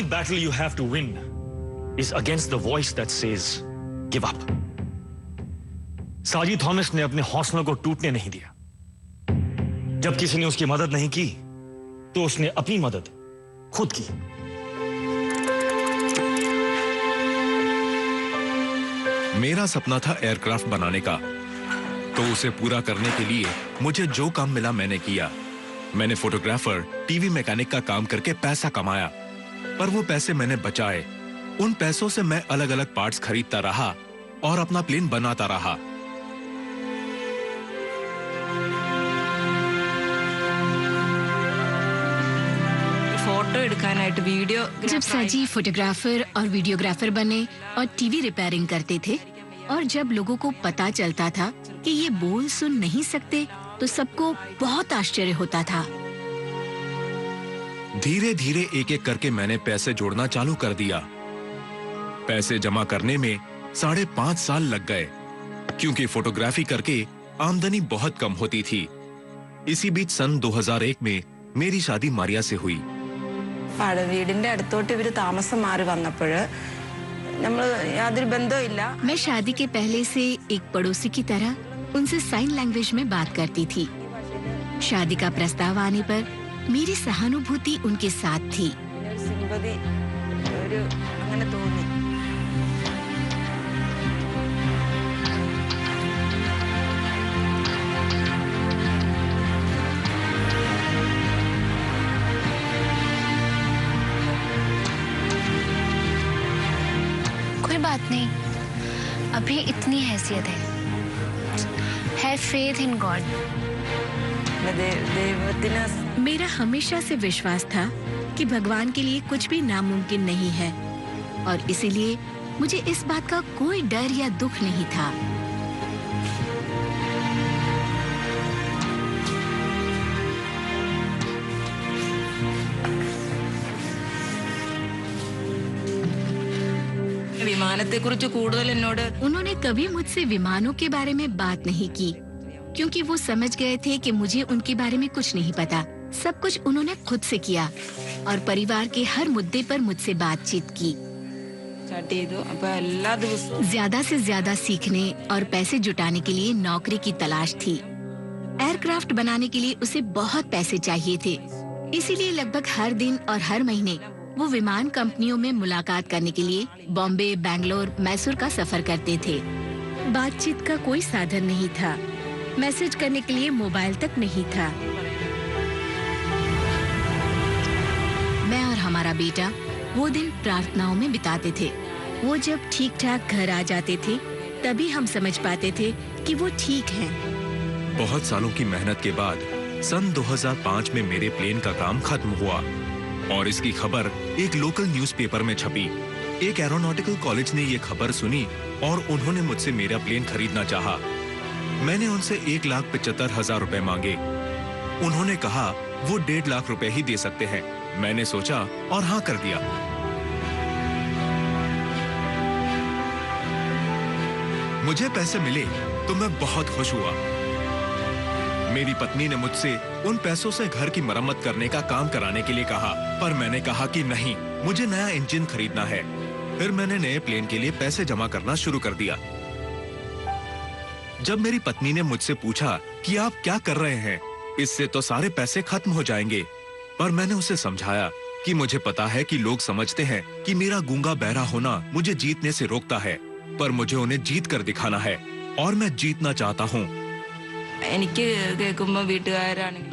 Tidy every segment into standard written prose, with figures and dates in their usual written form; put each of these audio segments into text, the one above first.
battle you have to win is against the voice that says, give up. साजी Thomas ने अपने हौसलों को टूटने नहीं दिया। जब किसी ने उसकी मदद नहीं की, तो उसने अपनी मदद खुद की। मेरा सपना था एयरक्राफ्ट बनाने का, तो उसे पूरा करने के लिए मुझे जो काम मिला मैंने किया। मैंने फोटोग्राफर, टीवी मैकेनिक का काम करके पैसा कमाया, पर वो पैसे मैंने बचाए। उन पैसों से मैं अलग अलग पार्ट्स खरीदता रहा और अपना प्लेन बनाता रहा। जब साजी फोटोग्राफर और वीडियोग्राफर बने और टीवी रिपेयरिंग करते थे, और जब लोगों को पता चलता था कि ये बोल सुन नहीं सकते, तो सबको बहुत आश्चर्य होता था। धीरे धीरे एक एक करके मैंने पैसे जोड़ना चालू कर दिया। पैसे जमा करने में 5.5 साल लग गए, क्योंकि फोटोग्राफी करके आमदनी बहुत कम होती थी। इसी बीच सन 2001 में मेरी शादी मारिया से हुई। मैं शादी के पहले से एक पड़ोसी की तरह उनसे साइन लैंग्वेज में बात करती थी। शादी का प्रस्ताव आने पर मेरी सहानुभूति उनके साथ थी। कोई बात नहीं, अभी इतनी हैसियत है। Have faith in God. मेरा हमेशा से विश्वास था कि भगवान के लिए कुछ भी नामुमकिन नहीं है, और इसीलिए मुझे इस बात का कोई डर या दुख नहीं था। उन्होंने कभी मुझसे विमानों के बारे में बात नहीं की, क्योंकि वो समझ गए थे कि मुझे उनके बारे में कुछ नहीं पता। सब कुछ उन्होंने खुद से किया और परिवार के हर मुद्दे पर मुझसे बातचीत की। ज्यादा से ज्यादा सीखने और पैसे जुटाने के लिए नौकरी की तलाश थी। एयरक्राफ्ट बनाने के लिए उसे बहुत पैसे चाहिए थे, इसीलिए लगभग हर दिन और हर महीने वो विमान कंपनियों में मुलाकात करने के लिए बॉम्बे, बैंगलोर, मैसूर का सफर करते थे। बातचीत का कोई साधन नहीं था, मैसेज करने के लिए मोबाइल तक नहीं था। मैं और हमारा बेटा वो दिन प्रार्थनाओं में बिताते थे। वो जब ठीक ठाक घर आ जाते थे, तभी हम समझ पाते थे कि वो ठीक हैं। बहुत सालों की मेहनत के बाद सन 2005 में मेरे प्लेन का काम खत्म हुआ और इसकी खबर एक लोकल न्यूज़पेपर में छपी। एक एरोनॉटिकल कॉलेज ने ये खबर सुनी और उन्होंने मुझसे मेरा प्लेन खरीदना चाहा। मैंने उनसे 1,75,000 रुपए मांगे। उन्होंने कहा वो 1.5 लाख रुपए ही दे सकते हैं। मैंने सोचा और हाँ कर दिया। मुझे पैसे मिले तो मैं बहुत खुश हुआ। मेरी पत्नी ने मुझसे उन पैसों से घर की मरम्मत करने का काम कराने के लिए कहा, पर मैंने कहा कि नहीं, मुझे नया इंजन खरीदना है। फिर मैंने नए प्लेन के लिए पैसे जमा करना शुरू कर दिया। जब मेरी पत्नी ने मुझसे पूछा कि आप क्या कर रहे हैं, इससे तो सारे पैसे खत्म हो जाएंगे, पर मैंने उसे समझाया कि मुझे पता है कि लोग समझते हैं कि मेरा गूंगा बहरा होना मुझे जीतने से रोकता है, पर मुझे उन्हें जीत कर दिखाना है और मैं जीतना चाहता हूँ।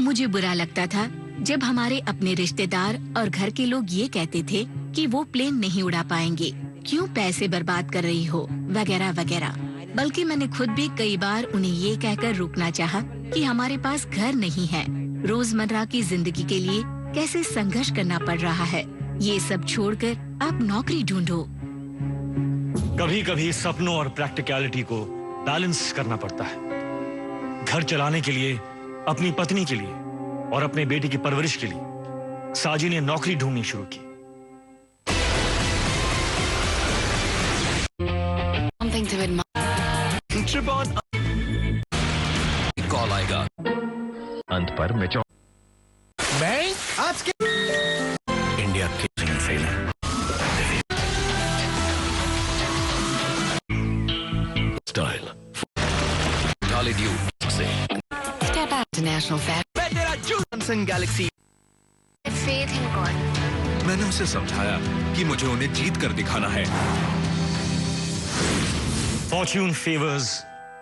मुझे बुरा लगता था जब हमारे अपने रिश्तेदार और घर के लोग ये कहते थे कि वो प्लेन नहीं उड़ा पाएंगे, क्यों पैसे बर्बाद कर रही हो, वगैरह वगैरह। बल्कि मैंने खुद भी कई बार उन्हें ये कहकर रोकना चाहा कि हमारे पास घर नहीं है, रोजमर्रा की जिंदगी के लिए कैसे संघर्ष करना पड़ रहा है। ये सब छोड़कर आप नौकरी ढूंढो। कभी कभी सपनों और प्रैक्टिकलिटी को बैलेंस करना पड़ता है। घर चलाने के लिए, अपनी पत्नी के लिए और अपने बेटे की परवरिश के लिए साजी ने नौकरी ढूंढनी शुरू की। कॉल आएगा। अंत पर मैं आज के इंडिया की फेल है। स्टाइल से Step out to National Fair. Samsung Galaxy. faith in God. मैंने उसे समझाया कि मुझे उन्हें जीत कर दिखाना है। Fortune favors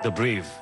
the brave.